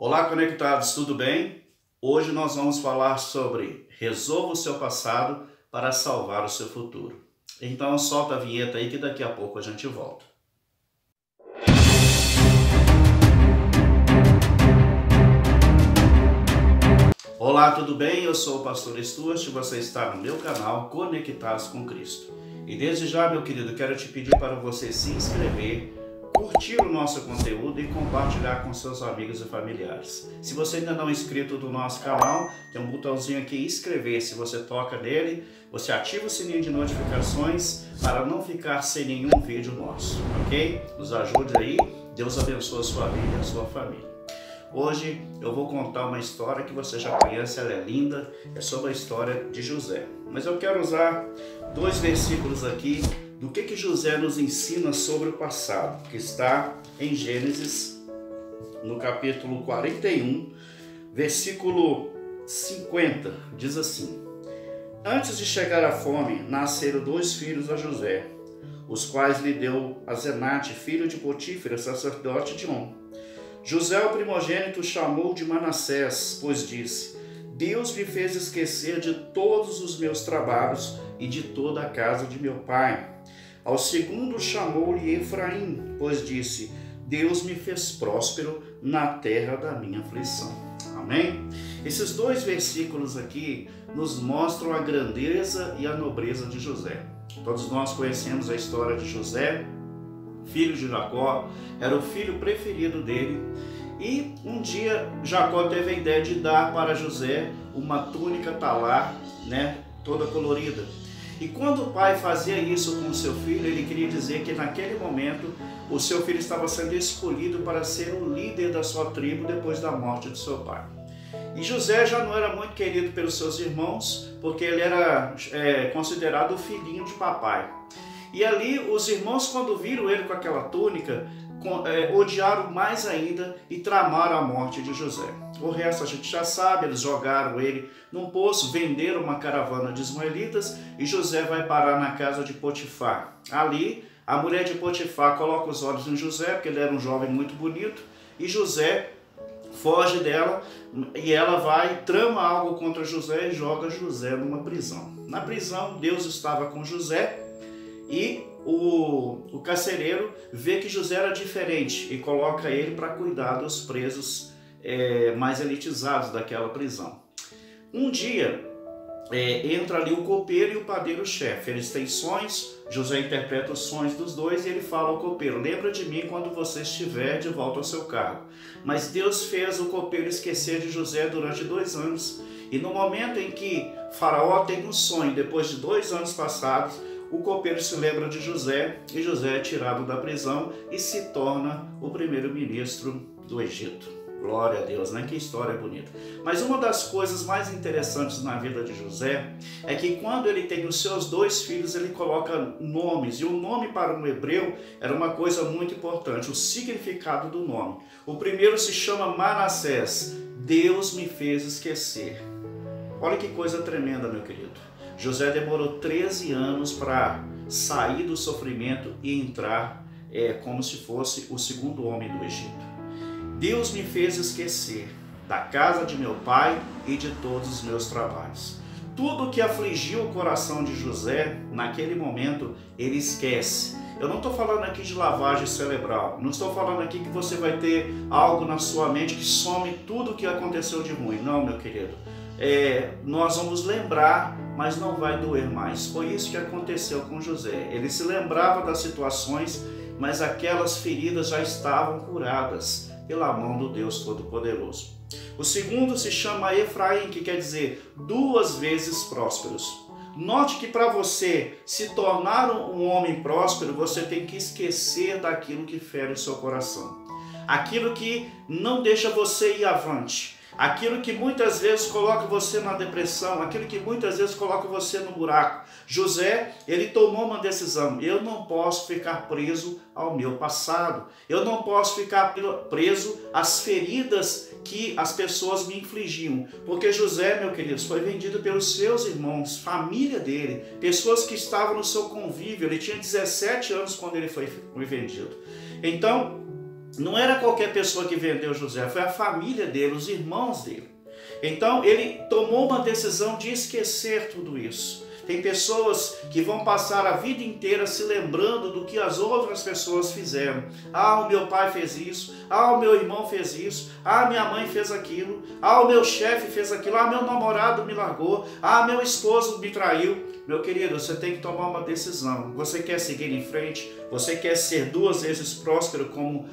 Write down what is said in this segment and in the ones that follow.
Olá, conectados, tudo bem? Hoje nós vamos falar sobre resolva o seu passado para salvar o seu futuro. Então solta a vinheta aí que daqui a pouco a gente volta. Olá, tudo bem? Eu sou o pastor Stuart e você está no meu canal Conectados com Cristo. E desde já, meu querido, quero te pedir para você se inscrever, curtir o nosso conteúdo e compartilhar com seus amigos e familiares. Se você ainda não é inscrito no nosso canal, tem um botãozinho aqui inscrever. Se você toca nele, você ativa o sininho de notificações para não ficar sem nenhum vídeo nosso, ok? Nos ajude aí, Deus abençoe a sua vida e a sua família. Hoje eu vou contar uma história que você já conhece, ela é linda, é sobre a história de José. Mas eu quero usar dois versículos aqui do que José nos ensina sobre o passado, que está em Gênesis, no capítulo 41, versículo 50, diz assim: Antes de chegar a fome, nasceram 2 filhos a José, os quais lhe deu Asenate, filho de Potífera, sacerdote de On. José, o primogênito, chamou de Manassés, pois disse: Deus me fez esquecer de todos os meus trabalhos e de toda a casa de meu pai. Ao segundo chamou-lhe Efraim, pois disse: Deus me fez próspero na terra da minha aflição. Amém? Esses dois versículos aqui nos mostram a grandeza e a nobreza de José. Todos nós conhecemos a história de José, filho de Jacó, era o filho preferido dele. E um dia Jacó teve a ideia de dar para José uma túnica talar, toda colorida. E quando o pai fazia isso com o seu filho, ele queria dizer que naquele momento o seu filho estava sendo escolhido para ser o líder da sua tribo depois da morte de seu pai. E José já não era muito querido pelos seus irmãos, porque ele era considerado o filhinho de papai. E ali os irmãos, quando viram ele com aquela túnica, odiaram mais ainda e tramaram a morte de José. O resto a gente já sabe, eles jogaram ele num poço, venderam uma caravana de ismaelitas e José vai parar na casa de Potifar. Ali, a mulher de Potifar coloca os olhos em José, porque ele era um jovem muito bonito, e José foge dela e ela vai, trama algo contra José e joga José numa prisão. Na prisão, Deus estava com José e o carcereiro vê que José era diferente e coloca ele para cuidar dos presos mais elitizados daquela prisão. Um dia entra ali o copeiro e o padeiro-chefe. Eles têm sonhos, José interpreta os sonhos dos dois e ele fala ao copeiro: lembra de mim quando você estiver de volta ao seu cargo. Mas Deus fez o copeiro esquecer de José durante 2 anos. E no momento em que Faraó tem um sonho, depois de 2 anos passados, o copeiro se lembra de José e José é tirado da prisão e se torna o primeiro-ministro do Egito. Glória a Deus, né? Que história bonita. Mas uma das coisas mais interessantes na vida de José é que quando ele tem os seus 2 filhos, ele coloca nomes. E o nome para um hebreu era uma coisa muito importante, o significado do nome. O primeiro se chama Manassés, Deus me fez esquecer. Olha que coisa tremenda, meu querido. José demorou 13 anos para sair do sofrimento e entrar como se fosse o segundo homem do Egito. Deus me fez esquecer da casa de meu pai e de todos os meus trabalhos. Tudo que afligiu o coração de José, naquele momento, ele esquece. Eu não estou falando aqui de lavagem cerebral, não estou falando aqui que você vai ter algo na sua mente que some tudo o que aconteceu de ruim. Não, meu querido. Nós vamos lembrar, mas não vai doer mais. Foi isso que aconteceu com José. Ele se lembrava das situações, mas aquelas feridas já estavam curadas pela mão do Deus Todo-Poderoso. O segundo se chama Efraim, que quer dizer 2 vezes prósperos. Note que para você se tornar um homem próspero, você tem que esquecer daquilo que fere o seu coração. Aquilo que não deixa você ir avante. Aquilo que muitas vezes coloca você na depressão, aquilo que muitas vezes coloca você no buraco. José, ele tomou uma decisão: eu não posso ficar preso ao meu passado, eu não posso ficar preso às feridas que as pessoas me infligiam, porque José, meu querido, foi vendido pelos seus irmãos, família dele, pessoas que estavam no seu convívio. Ele tinha 17 anos quando ele foi vendido. Então, Não era qualquer pessoa que vendeu José, foi a família dele, os irmãos dele. Então ele tomou uma decisão de esquecer tudo isso. Tem pessoas que vão passar a vida inteira se lembrando do que as outras pessoas fizeram. Ah, o meu pai fez isso. Ah, o meu irmão fez isso. Ah, minha mãe fez aquilo. Ah, o meu chefe fez aquilo. Ah, meu namorado me largou. Ah, meu esposo me traiu. Meu querido, você tem que tomar uma decisão. Você quer seguir em frente? Você quer ser 2 vezes próspero como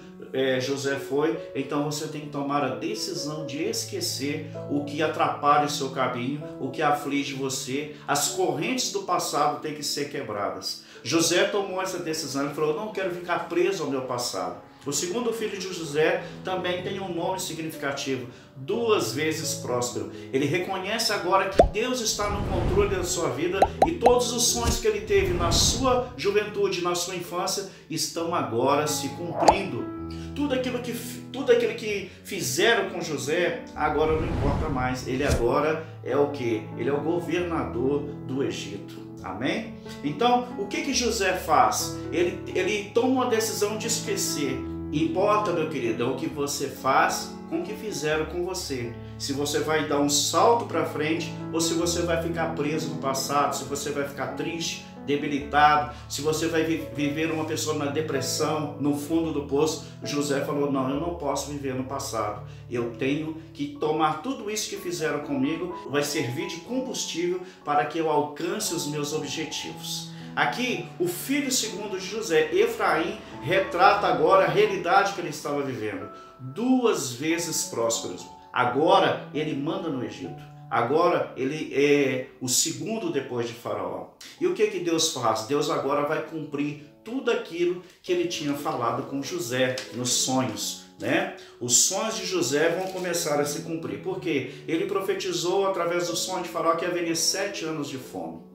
José foi? Então você tem que tomar a decisão de esquecer o que atrapalha o seu caminho, o que aflige você. As correntes do passado têm que ser quebradas. José tomou essa decisão. Ele falou: eu não quero ficar preso ao meu passado. O segundo filho de José também tem um nome significativo: 2 vezes próspero. Ele reconhece agora que Deus está no controle da sua vida e todos os sonhos que ele teve na sua juventude, na sua infância, estão agora se cumprindo. Tudo aquilo que fizeram com José agora não importa mais. Ele agora é o quê? Ele é o governador do Egito. Amém? Então, o que José faz? Ele toma uma decisão de esquecer. Importa, meu querido, é o que você faz com o que fizeram com você. Se você vai dar um salto para frente ou se você vai ficar preso no passado, se você vai ficar triste, debilitado, se você vai viver uma pessoa na depressão, no fundo do poço. José falou: não, eu não posso viver no passado. Eu tenho que tomar tudo isso que fizeram comigo, vai servir de combustível para que eu alcance os meus objetivos. Aqui, o filho segundo de José, Efraim, retrata agora a realidade que ele estava vivendo. 2 vezes próspero. Agora ele manda no Egito. Agora ele é o segundo depois de Faraó. E o que Deus faz? Deus agora vai cumprir tudo aquilo que ele tinha falado com José nos sonhos, né? Os sonhos de José vão começar a se cumprir. Porque ele profetizou através do sonho de Faraó que haveria 7 anos de fome.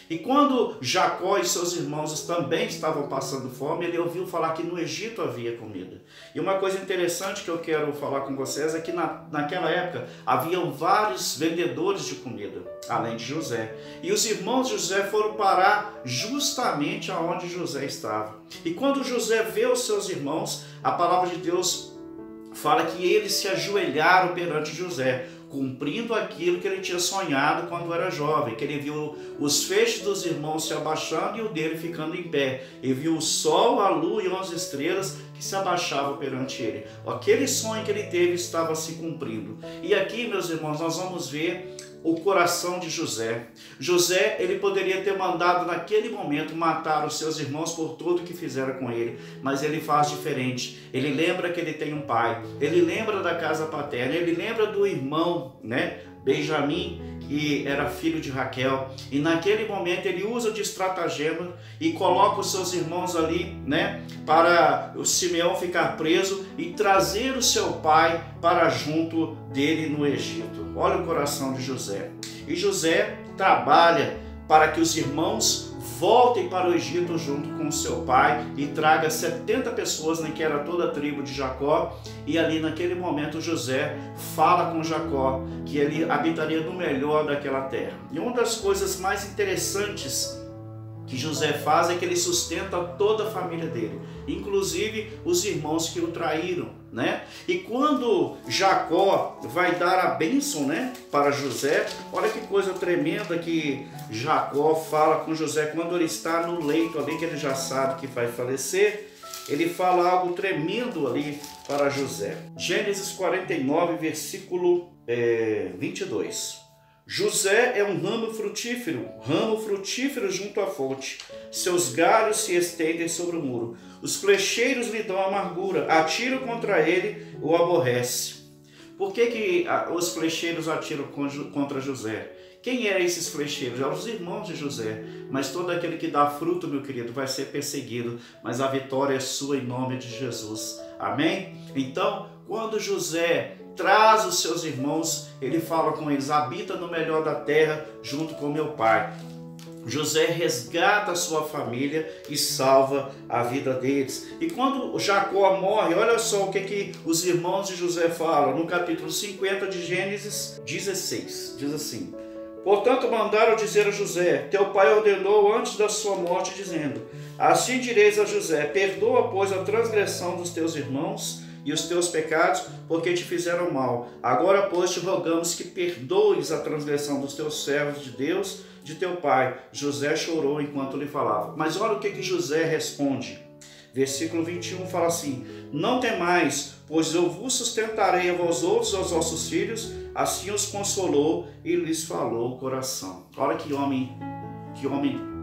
E quando Jacó e seus irmãos também estavam passando fome, ele ouviu falar que no Egito havia comida. E uma coisa interessante que eu quero falar com vocês é que naquela época haviam vários vendedores de comida, além de José. E os irmãos de José foram parar justamente aonde José estava. E quando José vê os seus irmãos, a palavra de Deus fala que eles se ajoelharam perante José, cumprindo aquilo que ele tinha sonhado quando era jovem, que ele viu os feixes dos irmãos se abaixando e o dele ficando em pé. Ele viu o sol, a lua e 11 estrelas que se abaixavam perante ele. Aquele sonho que ele teve estava se cumprindo. E aqui, meus irmãos, nós vamos ver o coração de José. José, ele poderia ter mandado naquele momento matar os seus irmãos por tudo que fizeram com ele, mas ele faz diferente. Ele lembra que ele tem um pai, ele lembra da casa paterna, ele lembra do irmão, né, Benjamim, que era filho de Raquel, e naquele momento ele usa de estratagema e coloca os seus irmãos ali, né, para o Simeão ficar preso e trazer o seu pai para junto dele no Egito. Olha o coração de José. E José trabalha para que os irmãos voltem para o Egito junto com seu pai e traga 70 pessoas, né, que era toda a tribo de Jacó. E ali naquele momento José fala com Jacó que ele habitaria no melhor daquela terra. E uma das coisas mais interessantes que José faz é que ele sustenta toda a família dele, inclusive os irmãos que o traíram, né? E quando Jacó vai dar a bênção, né, para José, olha que coisa tremenda que Jacó fala com José quando ele está no leito ali, que ele já sabe que vai falecer. Ele fala algo tremendo ali para José. Gênesis 49, versículo 22. José é um ramo frutífero junto à fonte. Seus galhos se estendem sobre o muro. Os flecheiros lhe dão amargura. Atiram contra ele, o aborrece. Por que os flecheiros atiram contra José? Quem eram esses flecheiros? Eram os irmãos de José. Mas todo aquele que dá fruto, meu querido, vai ser perseguido. Mas a vitória é sua em nome de Jesus. Amém? Então, quando José traz os seus irmãos, ele fala com eles: habita no melhor da terra junto com meu pai. José resgata a sua família e salva a vida deles. E quando Jacó morre, olha só o que os irmãos de José falam no capítulo 50 de Gênesis 16. Diz assim: portanto mandaram dizer a José: teu pai ordenou antes da sua morte, dizendo: assim direis a José, perdoa, pois, a transgressão dos teus irmãos, e os teus pecados, porque te fizeram mal. Agora, pois, te rogamos que perdoes a transgressão dos teus servos de Deus, de teu pai. José chorou enquanto lhe falava. Mas olha o que José responde. Versículo 21 fala assim: não temais, pois eu vos sustentarei a vós outros, aos vossos filhos. Assim os consolou e lhes falou o coração. Olha que homem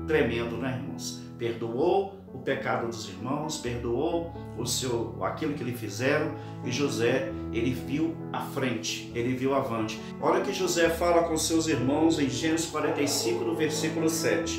tremendo, né, irmãos? Perdoou o pecado dos irmãos, perdoou aquilo que lhe fizeram, e José, ele viu à frente, ele viu avante. Olha que José fala com seus irmãos em Gênesis 45, no versículo 7.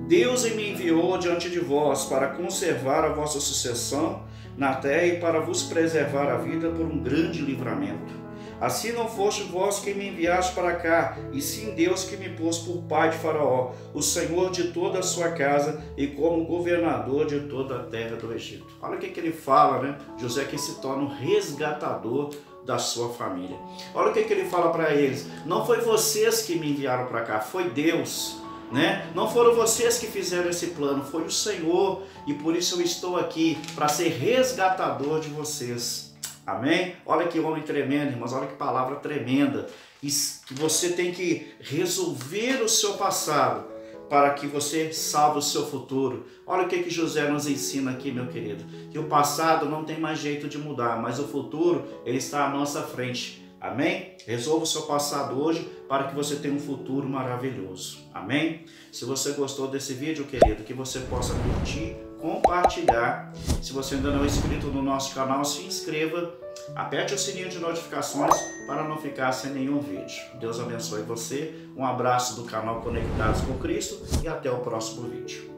Deus me enviou diante de vós para conservar a vossa sucessão na terra e para vos preservar a vida por um grande livramento. Assim não foste vós quem me enviaste para cá, e sim Deus que me pôs por pai de Faraó, o Senhor de toda a sua casa e como governador de toda a terra do Egito. Olha o que ele fala, né? José que se torna um resgatador da sua família. Olha o que ele fala para eles: não foi vocês que me enviaram para cá, foi Deus. Né? Não foram vocês que fizeram esse plano, foi o Senhor, e por isso eu estou aqui para ser resgatador de vocês. Amém? Olha que homem tremendo, irmãos, olha que palavra tremenda. E que você tem que resolver o seu passado para que você salve o seu futuro. Olha o que José nos ensina aqui, meu querido. Que o passado não tem mais jeito de mudar, mas o futuro, ele está à nossa frente. Amém? Resolva o seu passado hoje para que você tenha um futuro maravilhoso. Amém? Se você gostou desse vídeo, querido, que você possa curtir, compartilhar. Se você ainda não é inscrito no nosso canal, se inscreva. Aperte o sininho de notificações para não ficar sem nenhum vídeo. Deus abençoe você. Um abraço do canal Conectados com Cristo e até o próximo vídeo.